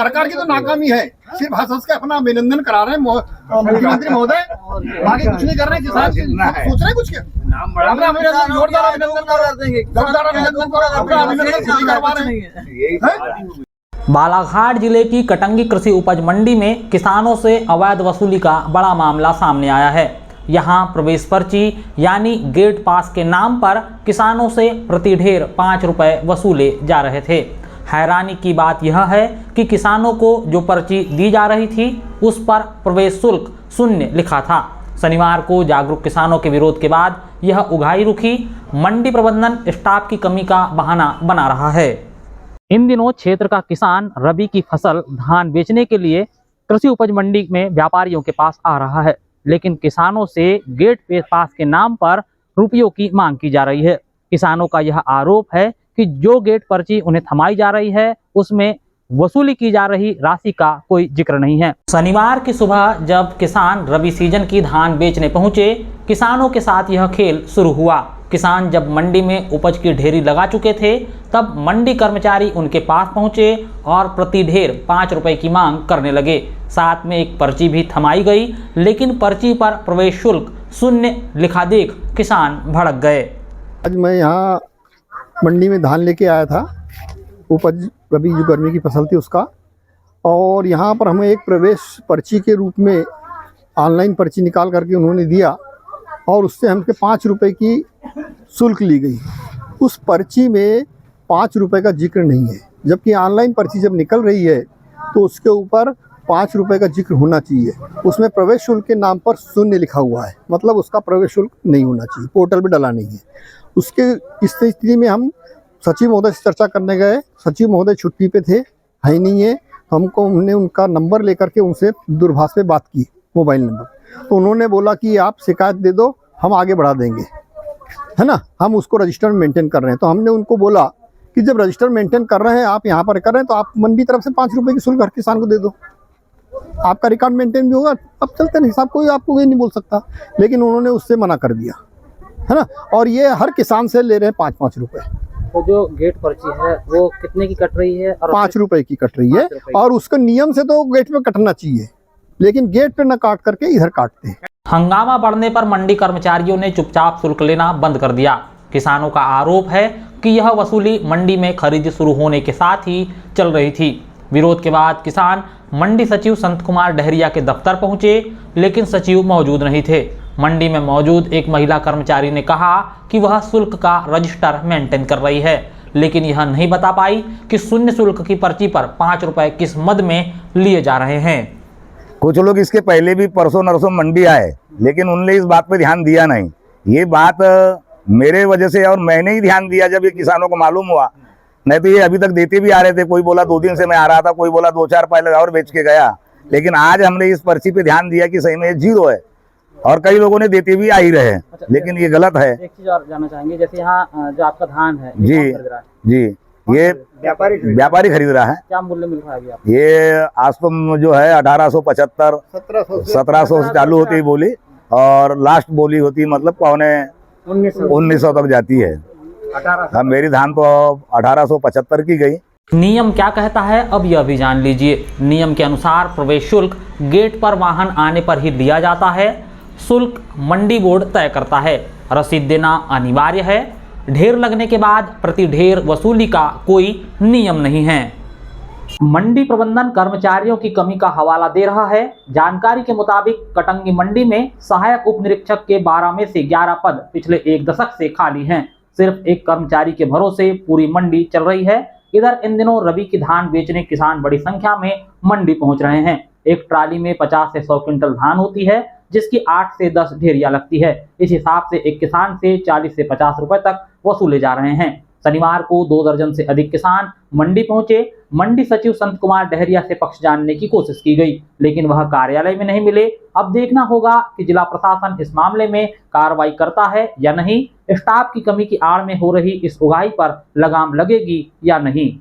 सरकार की तो नाकामी है, सिर्फ हंस के अपना अभिनंदन करा रहे हैं मुख्यमंत्री महोदय, बाकी कुछ नहीं कर रहे। किसान सोच रहे कुछ क्या, अपना अभिनंदन, जोरदार अभिनंदन करा देंगे, जोरदार अभिनंदन अपना अभिनंदन करवा रहे हैं। बालाघाट जिले की कटंगी कृषि उपज मंडी में किसानों से अवैध वसूली का बड़ा मामला सामने आया है। यहां प्रवेश पर्ची यानी गेट पास के नाम पर किसानों से प्रति ढेर 5 रुपए वसूले जा रहे थे। हैरानी की बात यह है कि किसानों को जो पर्ची दी जा रही थी उस पर प्रवेश शुल्क 0 लिखा था। शनिवार को जागरूक किसानों के विरोध के बाद यह उगाही रुकी। मंडी प्रबंधन स्टाफ की कमी का बहाना बना रहा है। इन दिनों क्षेत्र का किसान रबी की फसल धान बेचने के लिए कृषि उपज मंडी में व्यापारियों के पास आ रहा है, लेकिन किसानों से गेट पे पास के नाम पर रुपयों की मांग की जा रही है। किसानों का यह आरोप है कि जो गेट पर्ची उन्हें थमाई जा रही है उसमें वसूली की जा रही राशि का कोई जिक्र नहीं है। शनिवार की सुबह जब किसान रबी सीजन की धान बेचने पहुंचे, किसानों के साथ यह खेल शुरू हुआ। किसान जब मंडी में उपज की ढेरी लगा चुके थे तब मंडी कर्मचारी उनके पास पहुंचे और प्रति ढेर 5 रुपए की मांग करने लगे। साथ में एक पर्ची भी थमाई गई, लेकिन पर्ची पर प्रवेश शुल्क 0 लिखा देख किसान भड़क गए। आज मैं यहाँ मंडी में धान लेके आया था, उपज रबी जो गर्मी की फसल थी उसका, और यहाँ पर हमें एक प्रवेश पर्ची के रूप में ऑनलाइन पर्ची निकाल करके उन्होंने दिया और उससे हमसे 5 रुपए की शुल्क ली गई। उस पर्ची में 5 रुपए का जिक्र नहीं है, जबकि ऑनलाइन पर्ची जब निकल रही है तो उसके ऊपर 5 रुपए का जिक्र होना चाहिए। उसमें प्रवेश शुल्क के नाम पर 0 लिखा हुआ है, मतलब उसका प्रवेश शुल्क नहीं होना चाहिए, पोर्टल पे डला नहीं है। उसके इस स्थिति में हम सचिव महोदय से चर्चा करने गए। सचिव महोदय छुट्टी पे थे, है नहीं है। हमने उनका नंबर लेकर के उनसे दूरभाष पे बात की, मोबाइल नंबर, तो उन्होंने बोला कि आप शिकायत दे दो, हम आगे बढ़ा देंगे, है ना, हम उसको रजिस्टर मेंटेन कर रहे हैं। तो हमने उनको बोला कि जब रजिस्टर मेंटेन कर रहे हैं, आप यहाँ पर कर रहे हैं, तो आप मंडी तरफ से 5 रुपए की शुल्क हर किसान को दे दो, आपका रिकॉर्ड मेंटेन भी होगा। अब चलते नहीं साहब, कोई आपको ये नहीं बोल सकता, लेकिन उन्होंने उससे मना कर दिया, है ना। और ये हर किसान से ले रहे हैं 5-5 रुपए। तो जो गेट पर्ची है वो कितने की कट रही है? 5 रुपए की कट रही है, और उसका नियम से तो गेट पे कटना चाहिए, लेकिन गेट पे न काट करके इधर काटते हैं। हंगामा बढ़ने पर मंडी कर्मचारियों ने चुपचाप शुल्क लेना बंद कर दिया। किसानों का आरोप है कि यह वसूली मंडी में खरीद शुरू होने के साथ ही चल रही थी। विरोध के बाद किसान मंडी सचिव संत कुमार डहरिया के दफ्तर पहुंचे, लेकिन सचिव मौजूद नहीं थे। मंडी में मौजूद एक महिला कर्मचारी ने कहा कि वह शुल्क का रजिस्टर मेंटेन कर रही है, लेकिन यह नहीं बता पाई कि 0 शुल्क की पर्ची पर 5 रुपए किस मद में लिए जा रहे हैं। कुछ लोग इसके पहले भी परसों नरसों मंडी आए, लेकिन उनने इस बात पे ध्यान दिया नहीं। ये बात मेरे वजह से, और मैंने ही ध्यान दिया जब ये किसानों को मालूम हुआ, नहीं तो ये अभी तक देते भी आ रहे थे। कोई बोला 2 दिन से मैं आ रहा था, कोई बोला 2-4 पाए लगा और बेच के गया। लेकिन आज हमने इस पर्ची पे ध्यान दिया कि सही में 0 है, और कई लोगों ने देते भी आ ही रहे हैं। लेकिन ये गलत है। एक चीज और जानना चाहेंगे, जैसे यहाँ जो आपका धान है जी, ये व्यापारी खरीद रहा है। क्या मूल्य मिल रहा है अभी आपको? ये आसपम जो है 1875 1700 से चालू होती है बोली, और लास्ट बोली होती है मतलब 1900 तक जाती है। अब मेरी धान तो 1875 की गई। नियम क्या कहता है अब यह भी जान लीजिए। नियम के अनुसार प्रवेश शुल्क गेट पर वाहन आने पर ही लिया जाता है। शुल्क मंडी बोर्ड तय करता है। रसीद देना अनिवार्य है। ढेर लगने के बाद प्रति ढेर वसूली का कोई नियम नहीं है। मंडी प्रबंधन कर्मचारियों की कमी का हवाला दे रहा है। जानकारी के मुताबिक कटंगी मंडी में सहायक उप निरीक्षक के 12 में से 11 पद पिछले 1 दशक से खाली हैं। सिर्फ एक कर्मचारी के भरोसे पूरी मंडी चल रही है। इधर इन दिनों रबी की धान बेचने किसान बड़ी संख्या में मंडी पहुंच रहे हैं। एक ट्राली में 50 से 100 क्विंटल धान होती है, जिसकी 8 से 10 ढेरियां लगती है। इस हिसाब से एक किसान से 40 से 50 रुपए तक वसूले जा रहे हैं। शनिवार को 2 दर्जन से अधिक किसान मंडी पहुंचे। मंडी सचिव संत कुमार डहरिया से पक्ष जानने की कोशिश की गई, लेकिन वह कार्यालय में नहीं मिले। अब देखना होगा कि जिला प्रशासन इस मामले में कार्रवाई करता है या नहीं। स्टाफ की कमी की आड़ में हो रही इस उगाही पर लगाम लगेगी या नहीं।